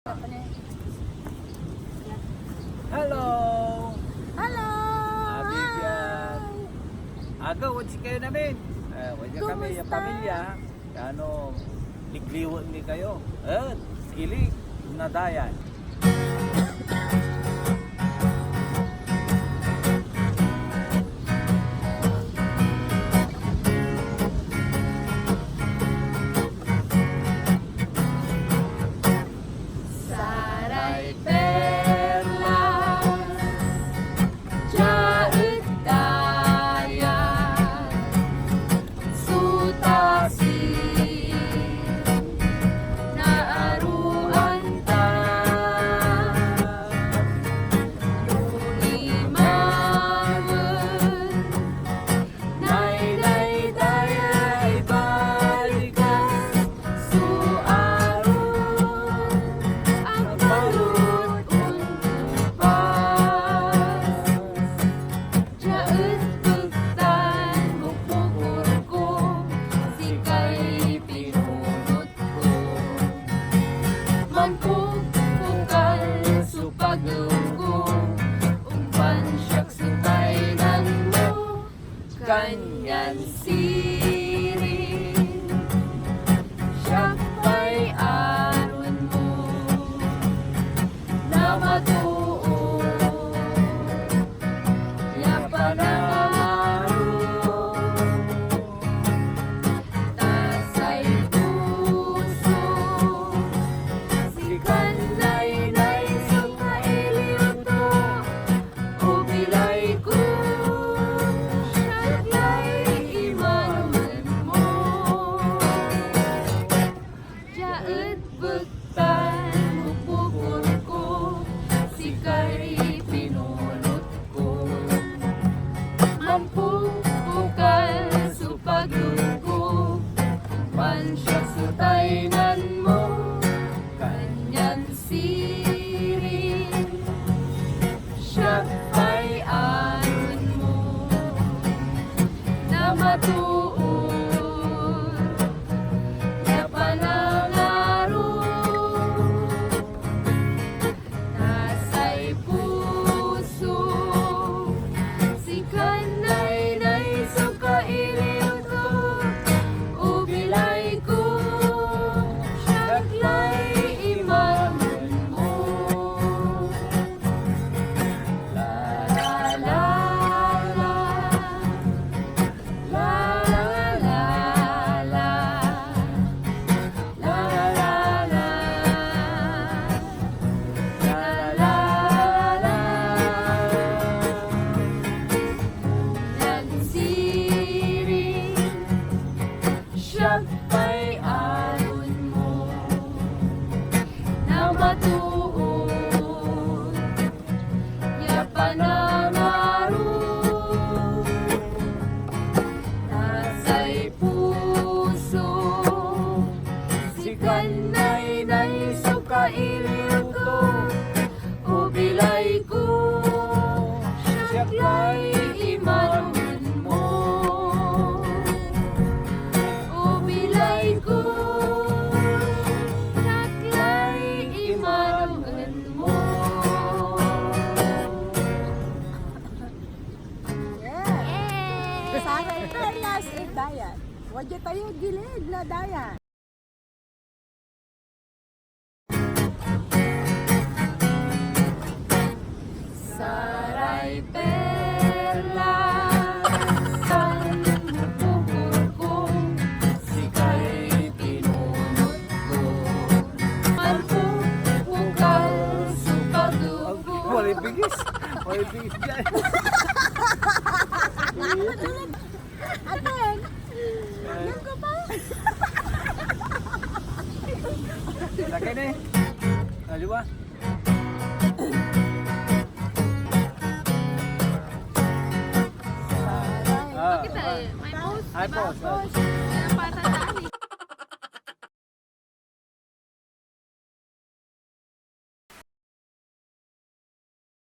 Hello! Hello! Bibyan! Aga, what's kayo namin? Wala kami yung Kumusta? pamilya. Ano, ligliwan ni kayo. Kilig, nadayan. Saray perlas, jaet dayan, sutasin, naaruan ta, lulimangan, naydayday balikan, suaron, ang balut untuk pas, jaet buktan mupukul ko, sikay pinunot ko. Manpukpukal supagunggo, umpan siyak sutaynan mo, kanyan sirin, siyak pa'y aron mo, na matuo, yapan ang araw, tasay puso, si kanay-nay sa kailiuto, ubilay ko, siya'y imanuman mo. Jaet buktan mupukul ko, sikay pinunot ko. Mampukpukal supagunggo, pansya sutaynan mo, kanyan sirin, siya pa'y aron mo, na matuon, yapan ang araw, nasa'y puso, si kanay-nay sa kailiuto, ubilay ko, siya'y imanuman mo. La la la la, la la la la, la la la la, la la la. Nagsiring, siya pa'y aron mo, na matuon, yapan ang araw, nasa'y puso, si kanay-nay sa kailiuto, ubilay ko, siya'y imanuman mo. Ubilay ko, siya'y imanuman mo. Yeah. Saray perlas dayan. Wadya tayo gilid na dayan. Saray perlas, san mupukul ko, sikay pinunot ko. Manpukpukal supagunggo, Walay bigis. Walay bigis dyan. Aten, yan ko pa. Lagay na eh. Di ba? Kita eh, may post, Ay, diba? post. Kaya